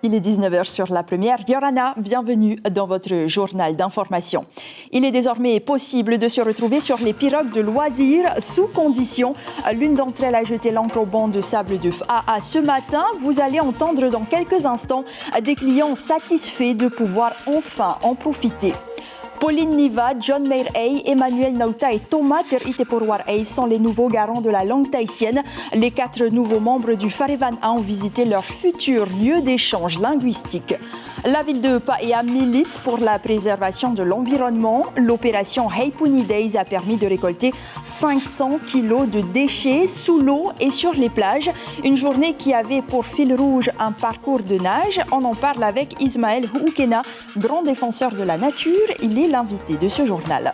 Il est 19h sur la première. Yorana, bienvenue dans votre journal d'information. Il est désormais possible de se retrouver sur les pirogues de loisirs sous condition. L'une d'entre elles a jeté l'ancre au banc de sable de FAA ce matin. Vous allez entendre dans quelques instants des clients satisfaits de pouvoir enfin en profiter. Pauline Niva, John Meir Ay, Emmanuel Nauta et Thomas Teriteporwar Ay sont les nouveaux garants de la langue tahitienne. Les 4 nouveaux membres du Farevan A ont visité leur futur lieu d'échange linguistique. La ville de Paea milite pour la préservation de l'environnement. L'opération Heipuni Days a permis de récolter 500 kilos de déchets sous l'eau et sur les plages. Une journée qui avait pour fil rouge un parcours de nage. On en parle avec Ismaël Houkena, grand défenseur de la nature. Il est l'invité de ce journal.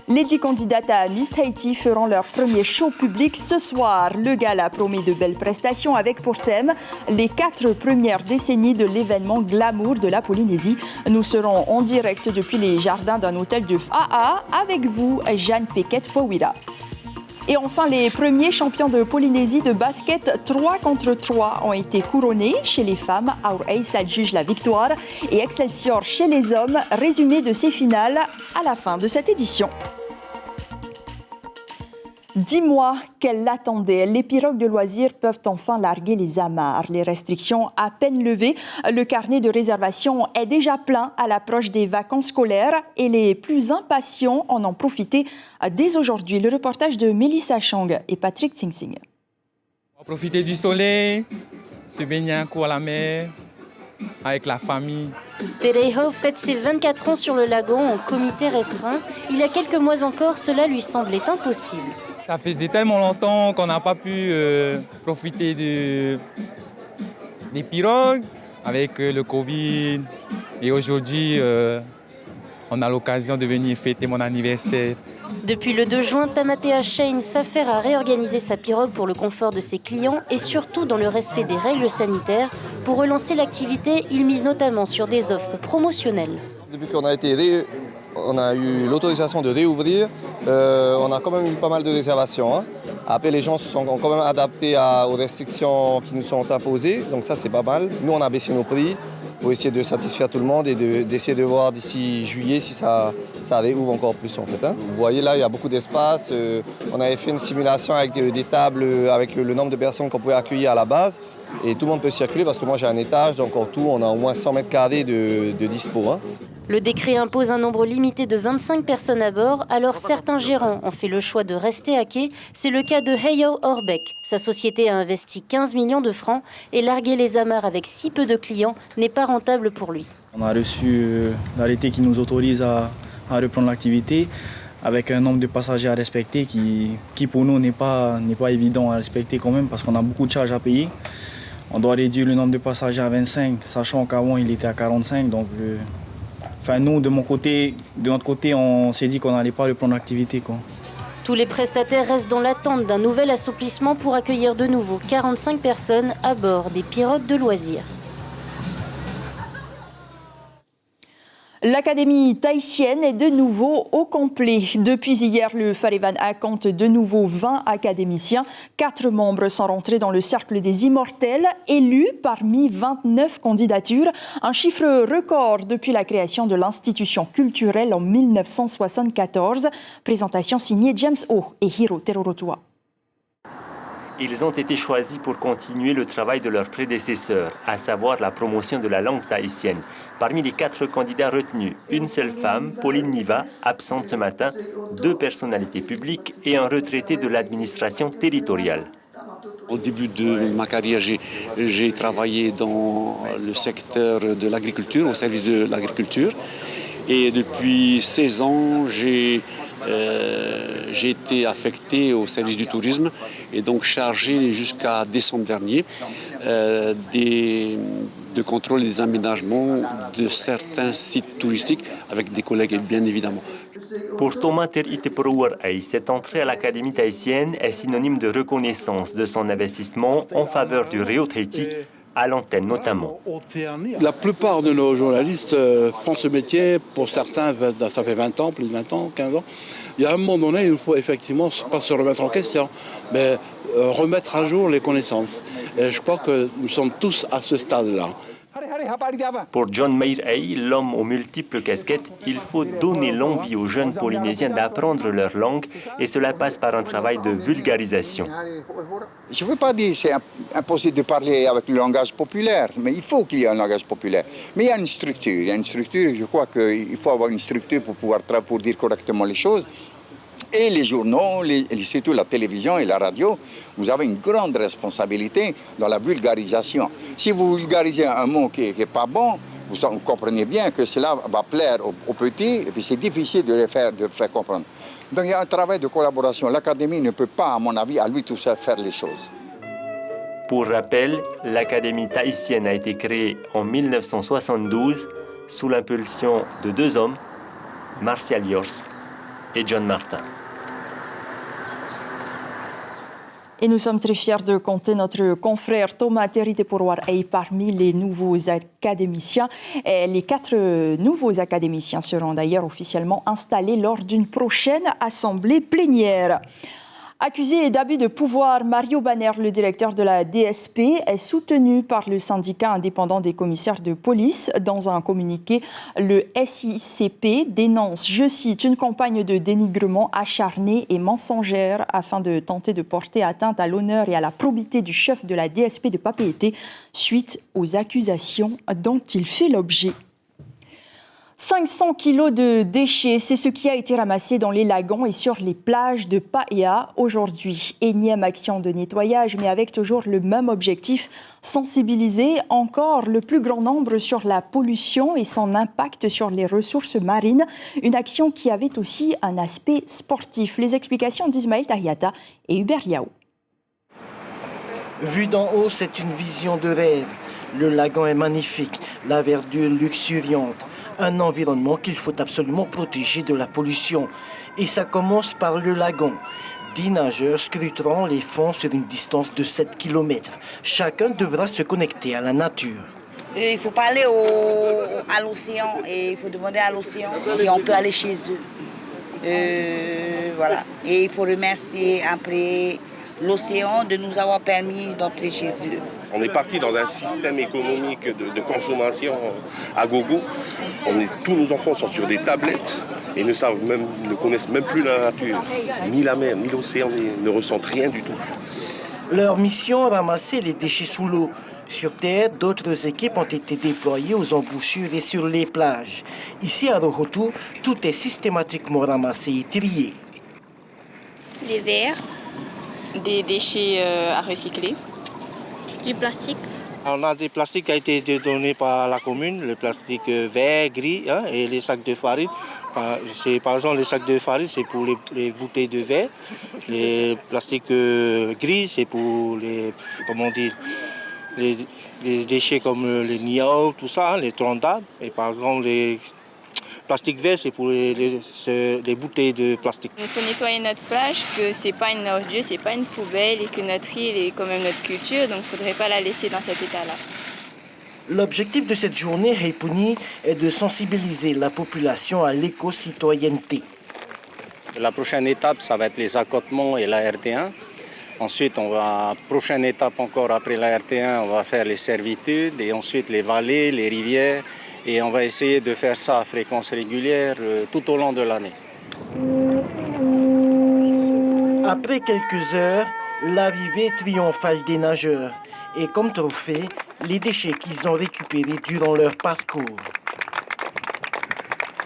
Les 10 candidates à Miss Tahiti feront leur premier show public ce soir. Le gala promet de belles prestations avec pour thème les 4 premières décennies de l'événement glamour de la Polynésie. Nous serons en direct depuis les jardins d'un hôtel de FAA avec vous, Jeanne Pequet-Powira. Et enfin, les premiers champions de Polynésie de basket 3 contre 3 ont été couronnés. Chez les femmes, Our Ace adjuge la victoire et Excelsior chez les hommes. Résumé de ces finales à la fin de cette édition. 10 mois qu'elle l'attendait, les pirogues de loisirs peuvent enfin larguer les amarres. Les restrictions à peine levées, le carnet de réservation est déjà plein à l'approche des vacances scolaires et les plus impatients en ont profité dès aujourd'hui. Le reportage de Mélissa Chang et Patrick Tsing-Sing. On va profiter du soleil, se baigner un coup à la mer avec la famille. Perejo fête ses 24 ans sur le lagon en comité restreint. Il y a quelques mois encore, cela lui semblait impossible. Ça faisait tellement longtemps qu'on n'a pas pu profiter des pirogues avec le Covid. Et aujourd'hui, on a l'occasion de venir fêter mon anniversaire. Depuis le 2 juin, Tamatea Shane s'affaire à réorganiser sa pirogue pour le confort de ses clients et surtout dans le respect des règles sanitaires. Pour relancer l'activité, il mise notamment sur des offres promotionnelles. Depuis qu'on a eu l'autorisation de réouvrir, on a quand même eu pas mal de réservations. Après, les gens se sont quand même adaptés aux restrictions qui nous sont imposées, donc ça c'est pas mal. Nous, on a baissé nos prix pour essayer de satisfaire tout le monde et d'essayer de voir d'ici juillet si ça réouvre encore plus en fait. Vous voyez là, il y a beaucoup d'espace. On avait fait une simulation avec des tables, avec le nombre de personnes qu'on pouvait accueillir à la base. Et tout le monde peut circuler parce que moi j'ai un étage, donc en tout on a au moins 100 mètres carrés de dispo. Le décret impose un nombre limité de 25 personnes à bord, alors certains gérants ont fait le choix de rester à quai. C'est le cas de Heyo Orbeck. Sa société a investi 15 millions de francs et larguer les amarres avec si peu de clients n'est pas rentable pour lui. On a reçu l'arrêté qui nous autorise à reprendre l'activité avec un nombre de passagers à respecter qui pour nous n'est pas évident à respecter quand même parce qu'on a beaucoup de charges à payer. On doit réduire le nombre de passagers à 25, sachant qu'avant il était à 45. Donc, nous, de notre côté, on s'est dit qu'on n'allait pas reprendre l'activité. Tous les prestataires restent dans l'attente d'un nouvel assouplissement pour accueillir de nouveau 45 personnes à bord des pirogues de loisirs. L'Académie tahitienne est de nouveau au complet. Depuis hier, le Farevan A compte de nouveau 20 académiciens. 4 membres sont rentrés dans le cercle des immortels, élus parmi 29 candidatures. Un chiffre record depuis la création de l'institution culturelle en 1974. Présentation signée James O et Hiro Terorotua. Ils ont été choisis pour continuer le travail de leurs prédécesseurs, à savoir la promotion de la langue tahitienne. Parmi les 4 candidats retenus, une seule femme, Pauline Niva, absente ce matin, 2 personnalités publiques et un retraité de l'administration territoriale. Au début de ma carrière, j'ai travaillé dans le secteur de l'agriculture, au service de l'agriculture. Et depuis 16 ans, j'ai été affecté au service du tourisme et donc chargé jusqu'à décembre dernier de contrôle et des aménagements de certains sites touristiques avec des collègues bien évidemment. Pour Thomas Teriteporwar Ay, cette entrée à l'Académie tahitienne est synonyme de reconnaissance de son investissement en faveur du Réo Tahiti, à l'antenne notamment. La plupart de nos journalistes font ce métier, pour certains, ça fait 20 ans, plus de 20 ans, 15 ans. Il y a un moment donné, il faut effectivement pas se remettre en question, mais remettre à jour les connaissances. Et je crois que nous sommes tous à ce stade-là. Pour John Meyer-Hay, l'homme aux multiples casquettes, il faut donner l'envie aux jeunes Polynésiens d'apprendre leur langue et cela passe par un travail de vulgarisation. Je ne veux pas dire que c'est impossible de parler avec le langage populaire, mais il faut qu'il y ait un langage populaire. Mais il y a une structure, je crois qu'il faut avoir une structure pour pouvoir pour dire correctement les choses. Et les journaux, surtout la télévision et la radio, vous avez une grande responsabilité dans la vulgarisation. Si vous vulgarisez un mot qui n'est pas bon, vous comprenez bien que cela va plaire aux petits et puis c'est difficile de le faire comprendre. Donc il y a un travail de collaboration. L'Académie ne peut pas, à mon avis, à lui tout seul faire les choses. Pour rappel, l'Académie tahitienne a été créée en 1972 sous l'impulsion de deux hommes, Martial Yors et John Martin. Et nous sommes très fiers de compter notre confrère Thomas Terite-Pourwar-Ay parmi les nouveaux académiciens. Et les 4 nouveaux académiciens seront d'ailleurs officiellement installés lors d'une prochaine assemblée plénière. Accusé d'abus de pouvoir, Mario Banner, le directeur de la DSP, est soutenu par le syndicat indépendant des commissaires de police. Dans un communiqué, le SICP dénonce, je cite, une campagne de dénigrement acharnée et mensongère afin de tenter de porter atteinte à l'honneur et à la probité du chef de la DSP de Papeete suite aux accusations dont il fait l'objet. 500 kilos de déchets, c'est ce qui a été ramassé dans les lagons et sur les plages de Paea aujourd'hui. Énième action de nettoyage, mais avec toujours le même objectif, sensibiliser encore le plus grand nombre sur la pollution et son impact sur les ressources marines. Une action qui avait aussi un aspect sportif. Les explications d'Ismaël Tahiata et Hubert Liao. Vu d'en haut, c'est une vision de rêve. Le lagon est magnifique, la verdure luxuriante, un environnement qu'il faut absolument protéger de la pollution. Et ça commence par le lagon. 10 nageurs scruteront les fonds sur une distance de 7 km. Chacun devra se connecter à la nature. Il faut parler à l'océan et il faut demander à l'océan si on peut aller chez eux. Voilà. Et il faut remercier après l'océan de nous avoir permis d'entrer chez eux. On est parti dans un système économique de consommation à gogo. Tous nos enfants sont sur des tablettes et ne connaissent même plus la nature. Ni la mer, ni l'océan, ne ressentent rien du tout. Leur mission, ramasser les déchets sous l'eau. Sur Terre, d'autres équipes ont été déployées aux embouchures et sur les plages. Ici, à Rohotu, tout est systématiquement ramassé et trié. Les verres, des déchets à recycler, du plastique. On a des plastiques qui ont été donnés par la commune, le plastique vert, gris et les sacs de farine. Par exemple, les sacs de farine, c'est pour les bouteilles de verre. Les plastiques gris, c'est pour les déchets comme les niaos, tout ça, les troncs d'arbres. Et par exemple, les plastiques verts, c'est pour les bouteilles de plastique. Il faut nettoyer notre plage, que c'est pas une ordure, c'est pas une poubelle et que notre île est quand même notre culture, donc il ne faudrait pas la laisser dans cet état-là. L'objectif de cette journée, Heipuni, est de sensibiliser la population à l'éco-citoyenneté. La prochaine étape, ça va être les accotements et la RT1. Ensuite, prochaine étape encore après la RT1, on va faire les servitudes et ensuite les vallées, les rivières. Et on va essayer de faire ça à fréquence régulière tout au long de l'année. Après quelques heures, l'arrivée triomphale des nageurs. Et comme trophée, les déchets qu'ils ont récupérés durant leur parcours.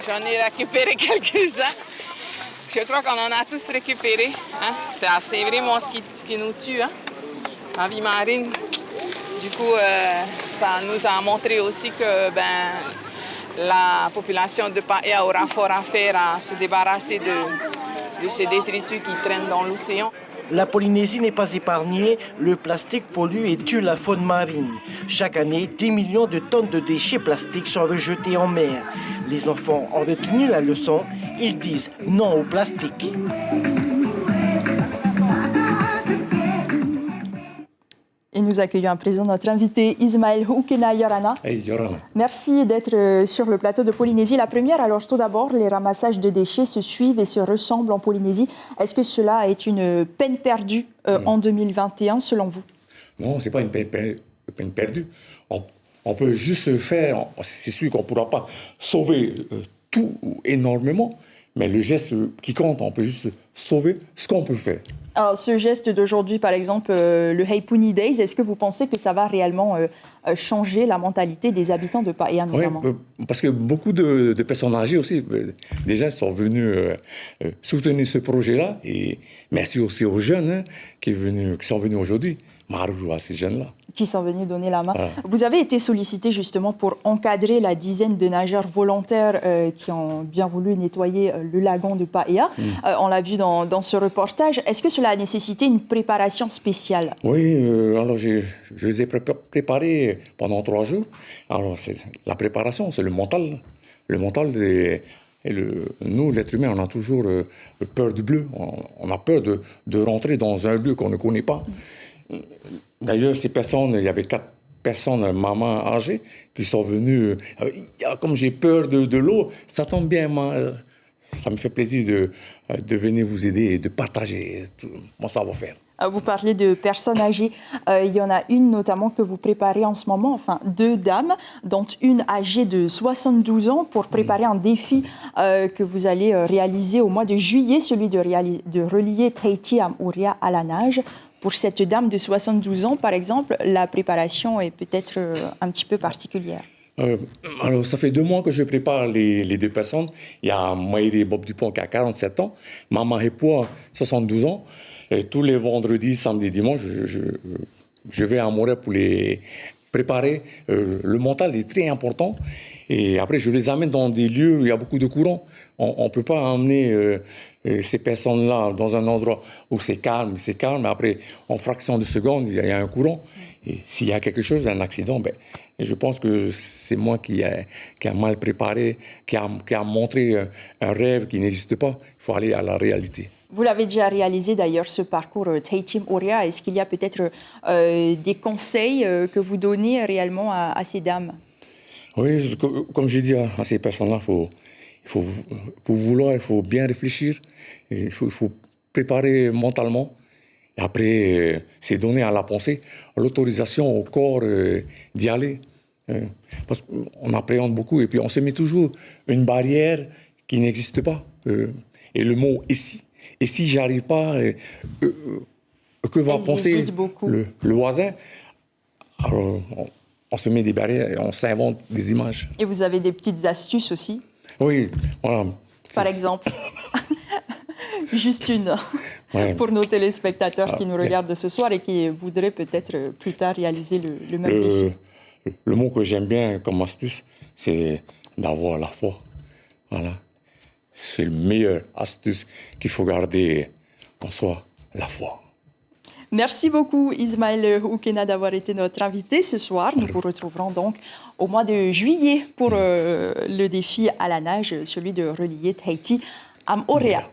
J'en ai récupéré quelques-uns. Je crois qu'on en a tous récupéré. Hein? C'est vraiment ce qui nous tue, hein? En vie marine. Du coup, ça nous a montré aussi que la population de Paea aura fort à faire à se débarrasser de ces détritus qui traînent dans l'océan. La Polynésie n'est pas épargnée. Le plastique pollue et tue la faune marine. Chaque année, 10 millions de tonnes de déchets plastiques sont rejetés en mer. Les enfants ont retenu la leçon. Ils disent non au plastique. Et nous accueillons à présent notre invité Ismaël Hukena Yorana. Hey, Yorana. Merci d'être sur le plateau de Polynésie. La première, alors tout d'abord, les ramassages de déchets se suivent et se ressemblent en Polynésie. Est-ce que cela est une peine perdue en 2021 selon vous? Non, ce n'est pas une peine perdue. On On peut juste faire, c'est sûr qu'on ne pourra pas sauver tout énormément, mais le geste qui compte, on peut juste sauver ce qu'on peut faire. Alors, ce geste d'aujourd'hui, par exemple, le Heipuni Days, est-ce que vous pensez que ça va réellement changer la mentalité des habitants de Paea notamment? Oui, parce que beaucoup de personnes âgées aussi, déjà, sont venues soutenir ce projet-là. Et merci aussi aux jeunes qui sont venus aujourd'hui. Marou à ces jeunes-là. Qui sont venus donner la main. Voilà. Vous avez été sollicité justement pour encadrer la dizaine de nageurs volontaires qui ont bien voulu nettoyer le lagon de Paea. On l'a vu dans ce reportage. Est-ce que cela a nécessité une préparation spéciale? Oui, alors je les ai préparés pendant 3 jours. Alors la préparation, c'est le mental. Le mental nous, l'être humain, on a toujours peur du bleu. On a peur de rentrer dans un lieu qu'on ne connaît pas. D'ailleurs, ces personnes, il y avait 4 personnes, mamans âgées, qui sont venues. Comme j'ai peur de l'eau, ça tombe bien, ça me fait plaisir de venir vous aider et de partager mon savoir-faire. Vous parlez de personnes âgées. Il y en a une notamment que vous préparez en ce moment, enfin 2 dames, dont une âgée de 72 ans, pour préparer un défi que vous allez réaliser au mois de juillet, celui de relier Tahiti Amouria à la nage. Pour cette dame de 72 ans, par exemple, la préparation est peut-être un petit peu particulière. Alors, ça fait 2 mois que je prépare les 2 personnes. Il y a Maïri Bob Dupont qui a 47 ans, Maman Hepoa, 72 ans. Et tous les vendredis, samedis, dimanches, je vais à Montréal pour les préparer. Le mental est très important. Et après, je les amène dans des lieux où il y a beaucoup de courants. On ne peut pas emmener ces personnes-là dans un endroit où c'est calme. Après, en fraction de seconde, il y a un courant. Et s'il y a quelque chose, un accident, je pense que c'est moi qui a mal préparé, qui a montré un rêve qui n'existe pas. Il faut aller à la réalité. Vous l'avez déjà réalisé d'ailleurs, ce parcours Tahiti Amouria. Est-ce qu'il y a peut-être des conseils que vous donnez réellement à ces dames? Oui, comme j'ai dit à ces personnes-là, pour vouloir, il faut bien réfléchir, il faut préparer mentalement. Et après, c'est donner à la pensée l'autorisation au corps d'y aller. Parce qu'on appréhende beaucoup et puis on se met toujours une barrière qui n'existe pas. Et le mot « ici ». Et si j'arrive pas, que va penser le voisin? Alors, on se met des barrières et on s'invente des images. Et vous avez des petites astuces aussi? Oui, voilà. Par exemple, juste une, pour nos téléspectateurs qui nous regardent ce soir et qui voudraient peut-être plus tard réaliser le même défi. Le mot que j'aime bien comme astuce, c'est d'avoir la foi. Voilà. C'est le meilleur astuce qu'il faut garder en soi, la foi. Merci beaucoup Ismaël Oukena d'avoir été notre invité ce soir. Nous vous retrouverons donc au mois de juillet pour le défi à la nage, celui de relier Tahiti à Amouria.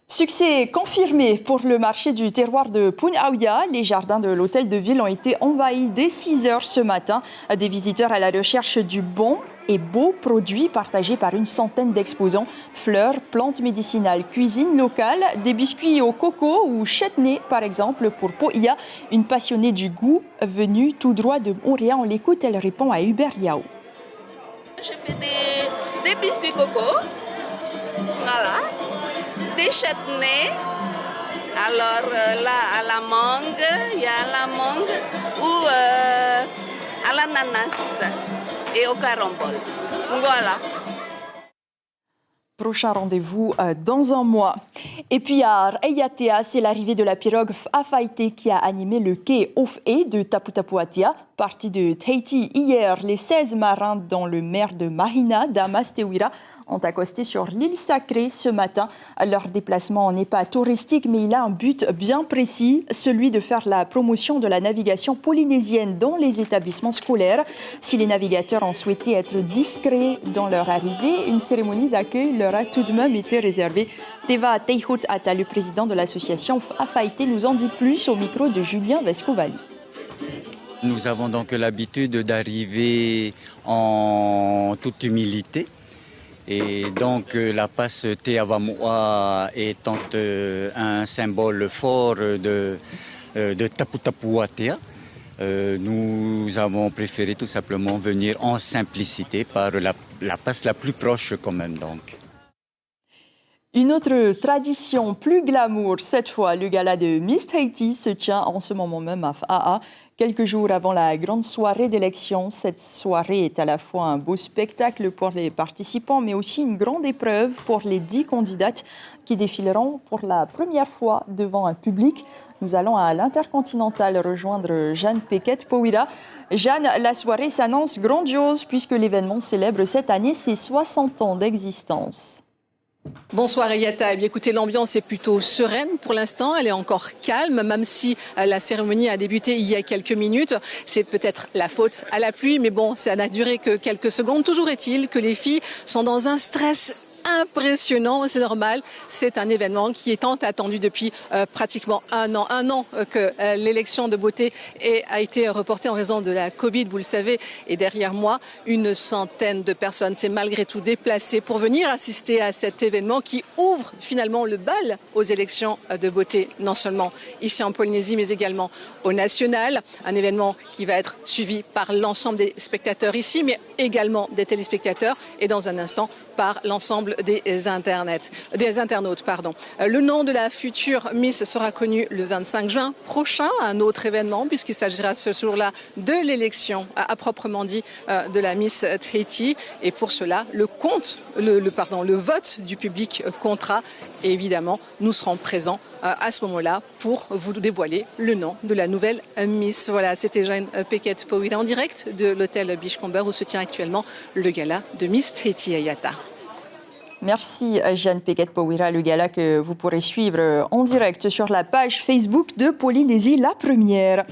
Succès confirmé pour le marché du terroir de Punaauia. Les jardins de l'hôtel de ville ont été envahis dès 6 heures ce matin. Des visiteurs à la recherche du bon et beau produit partagé par une centaine d'exposants. Fleurs, plantes médicinales, cuisine locale, des biscuits au coco ou chutney par exemple pour Poia, une passionnée du goût venue tout droit de Montréal. On l'écoute, elle répond à Hubert Yao. Je fais des biscuits coco. Voilà. Des chutneys. Alors là, à la mangue, il y a la mangue ou à l'ananas et au carambole. Voilà. Prochain rendez-vous dans un mois. Et puis à Ayatea, c'est l'arrivée de la pirogue Afaite qui a animé le quai Ofe de Taputapuatia. Parti de Tahiti hier, les 16 marins dont le maire de Mahina, Damas Tewira, ont accosté sur l'île sacrée ce matin. Leur déplacement n'est pas touristique, mais il a un but bien précis, celui de faire la promotion de la navigation polynésienne dans les établissements scolaires. Si les navigateurs ont souhaité être discrets dans leur arrivée, une cérémonie d'accueil leur a tout de même été réservée. Teva Teihut Ata, le président de l'association Afaite, nous en dit plus au micro de Julien Vescovali. Nous avons donc l'habitude d'arriver en toute humilité. Et donc la passe Te Avamoa étant un symbole fort de Taputapuatea, Nous avons préféré tout simplement venir en simplicité par la place la plus proche quand même donc. Une autre tradition plus glamour, cette fois, le gala de Miss Tahiti se tient en ce moment même à Faa, quelques jours avant la grande soirée d'élection. Cette soirée est à la fois un beau spectacle pour les participants, mais aussi une grande épreuve pour les 10 candidates qui défileront pour la première fois devant un public. Nous allons à l'Intercontinental rejoindre Jeanne Pequet-Powira. Jeanne, la soirée s'annonce grandiose puisque l'événement célèbre cette année ses 60 ans d'existence. Bonsoir Eyata. Eh bien, écoutez, l'ambiance est plutôt sereine pour l'instant. Elle est encore calme, même si la cérémonie a débuté il y a quelques minutes. C'est peut-être la faute à la pluie, mais bon, ça n'a duré que quelques secondes. Toujours est-il que les filles sont dans un stress impressionnant, c'est normal. C'est un événement qui est tant attendu depuis pratiquement un an. Un an que l'élection de beauté a été reportée en raison de la Covid, vous le savez. Et derrière moi, une centaine de personnes s'est malgré tout déplacée pour venir assister à cet événement qui ouvre finalement le bal aux élections de beauté, non seulement ici en Polynésie, mais également au national. Un événement qui va être suivi par l'ensemble des spectateurs ici, mais également des téléspectateurs et dans un instant par l'ensemble des internautes. Le nom de la future Miss sera connu le 25 juin prochain, un autre événement puisqu'il s'agira ce jour-là de l'élection à proprement dit de la Miss Tahiti. Et pour cela, le vote du public comptera. Et évidemment, nous serons présents à ce moment-là pour vous dévoiler le nom de la nouvelle Miss. Voilà, c'était Jeanne Pequet-Powira en direct de l'hôtel Beachcomber où se tient actuellement le gala de Miss Tahiti Ayata. Merci Jeanne Pequet-Powira, le gala que vous pourrez suivre en direct sur la page Facebook de Polynésie la Première.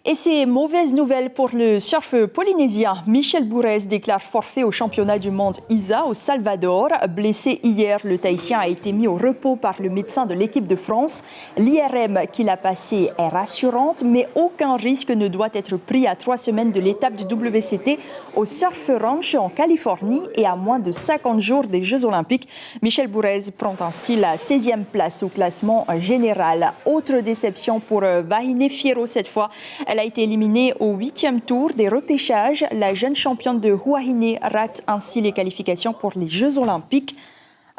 Et c'est mauvaise nouvelle pour le surf polynésien. Michel Bourez déclare forfait au championnat du monde ISA au Salvador. Blessé hier, le Tahitien a été mis au repos par le médecin de l'équipe de France. L'IRM qu'il a passée est rassurante, mais aucun risque ne doit être pris à 3 semaines de l'étape du WCT au Surf Ranch en Californie et à moins de 50 jours des Jeux Olympiques. Michel Bourez prend ainsi la 16e place au classement général. Autre déception pour Vahine Fierro cette fois. Elle a été éliminée au 8e tour des repêchages. La jeune championne de Huahine rate ainsi les qualifications pour les Jeux Olympiques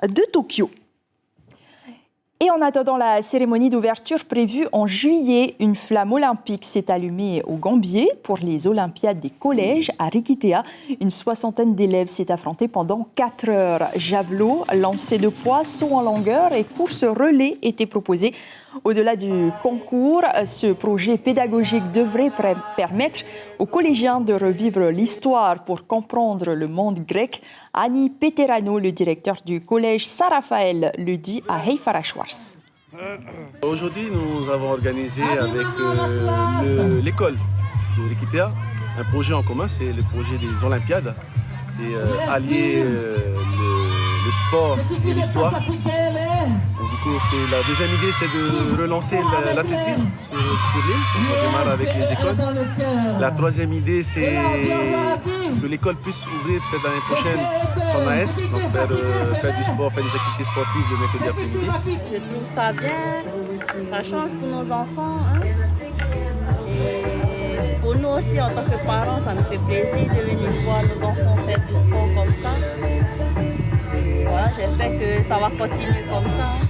de Tokyo. Et en attendant la cérémonie d'ouverture prévue en juillet, une flamme olympique s'est allumée au Gambier pour les Olympiades des collèges à Rikitea. Une 60aine d'élèves s'est affrontée pendant 4 heures. Javelot, lancer de poids, saut en longueur et course relais étaient proposés. Au-delà du concours, ce projet pédagogique devrait permettre aux collégiens de revivre l'histoire pour comprendre le monde grec. Annie Peterano, le directeur du collège Saint-Raphaël, le dit à Heifara Schwarz. Aujourd'hui, nous avons organisé avec l'école de Rikitea un projet en commun, c'est le projet des Olympiades. C'est allier le sport et l'histoire. Du coup, la deuxième idée, c'est de relancer l'athlétisme sur l'île. On démarre avec les écoles. La troisième idée, c'est que l'école puisse ouvrir peut-être l'année prochaine son AS, donc faire du sport, faire des activités sportives le mercredi après-midi. Je trouve ça bien, ça change pour nos enfants. Hein? Et pour nous aussi, en tant que parents, ça nous fait plaisir de venir voir nos enfants faire du sport comme ça. Et voilà, j'espère que ça va continuer comme ça.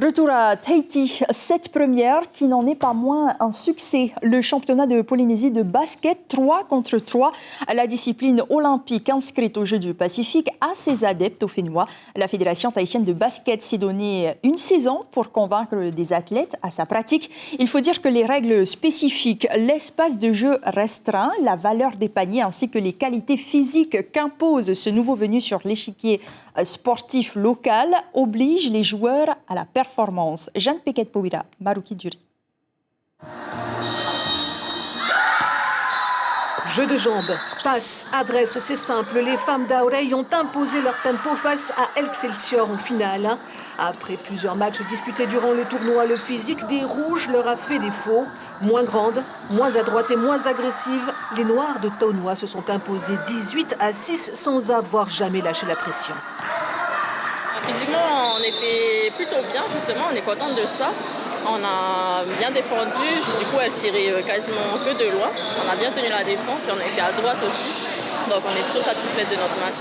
Retour à Tahiti, cette première qui n'en est pas moins un succès. Le championnat de Polynésie de basket 3 contre 3, la discipline olympique inscrite aux Jeux du Pacifique, a ses adeptes au Fénois. La Fédération tahitienne de basket s'est donné une saison pour convaincre des athlètes à sa pratique. Il faut dire que les règles spécifiques, l'espace de jeu restreint, la valeur des paniers ainsi que les qualités physiques qu'impose ce nouveau venu sur l'échiquier sportif local obligent les joueurs à la performance. Jeanne Pequet-Powira, Maruki Duri. Jeu de jambes, passe, adresse, c'est simple. Les femmes d'Aurei ont imposé leur tempo face à Excelsior en finale. Après plusieurs matchs disputés durant le tournoi, le physique des Rouges leur a fait défaut. Moins grande, moins à droite et moins agressive, les Noirs de Taunois se sont imposés 18-6 sans avoir jamais lâché la pression. Physiquement, on était plutôt bien, justement, on est contente de ça. On a bien défendu, du coup elle tirait quasiment que de loin. On a bien tenu la défense et on a été à droite aussi. Donc on est plutôt satisfaite de notre match.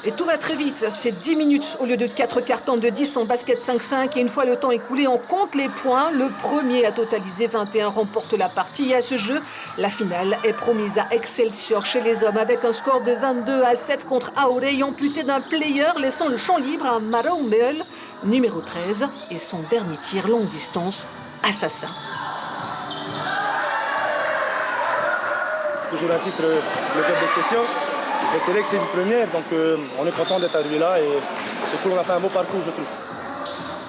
Et tout va très vite, c'est 10 minutes au lieu de 4 cartons de 10 en basket 5-5. Et une fois le temps écoulé, on compte les points. Le premier à totaliser 21 remporte la partie. Et à ce jeu, la finale est promise à Excelsior chez les hommes avec un score de 22-7 contre Aurey, amputé d'un player, laissant le champ libre à Maraumbel, numéro 13, et son dernier tir longue distance, assassin. C'est toujours un titre, le club d'Excelsior. Mais c'est vrai que c'est une première, donc on est content d'être arrivé là et c'est cool, on a fait un beau parcours, je trouve.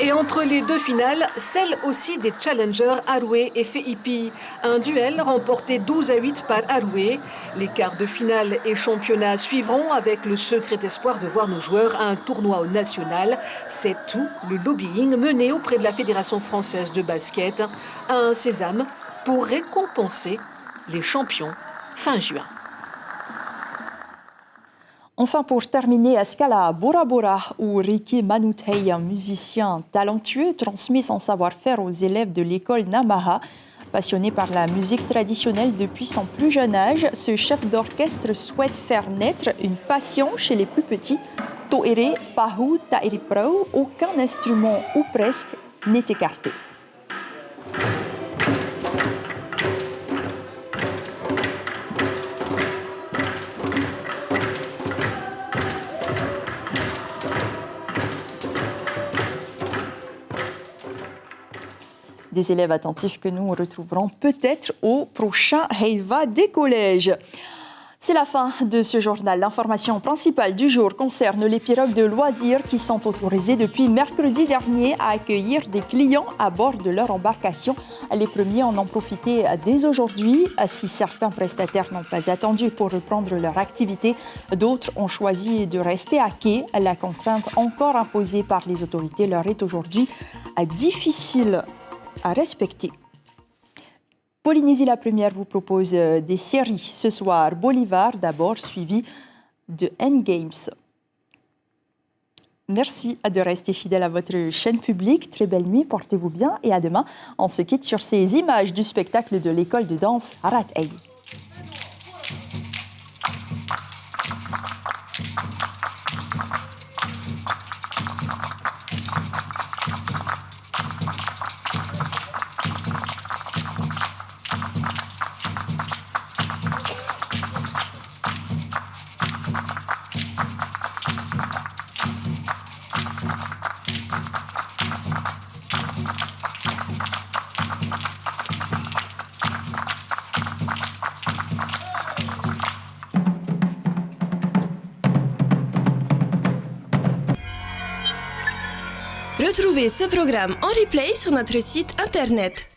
Et entre les deux finales, celle aussi des challengers Aroué et Feipi. Un duel remporté 12-8 par Aroué. Les quarts de finale et championnat suivront avec le secret espoir de voir nos joueurs à un tournoi au national. C'est tout le lobbying mené auprès de la Fédération française de basket. Un sésame pour récompenser les champions fin juin. Enfin, pour terminer, à Scala Bora Bora, où Ricky Manouthei, un musicien talentueux, transmet son savoir-faire aux élèves de l'école Namaha. Passionné par la musique traditionnelle depuis son plus jeune âge, ce chef d'orchestre souhaite faire naître une passion chez les plus petits. To'ere, Pahu, Ta'iriprau, aucun instrument ou presque n'est écarté. Des élèves attentifs que nous retrouverons peut-être au prochain Heiva des collèges. C'est la fin de ce journal. L'information principale du jour concerne les pirogues de loisirs qui sont autorisées depuis mercredi dernier à accueillir des clients à bord de leur embarcation. Les premiers en ont profité dès aujourd'hui. Si certains prestataires n'ont pas attendu pour reprendre leur activité, d'autres ont choisi de rester à quai. La contrainte encore imposée par les autorités leur est aujourd'hui difficile à respecter. Polynésie la première vous propose des séries ce soir. Bolivar d'abord, suivi de Endgames. Merci de rester fidèle à votre chaîne publique. Très belle nuit, portez-vous bien et à demain. On se quitte sur ces images du spectacle de l'école de danse Harat Ei. Retrouvez ce programme en replay sur notre site internet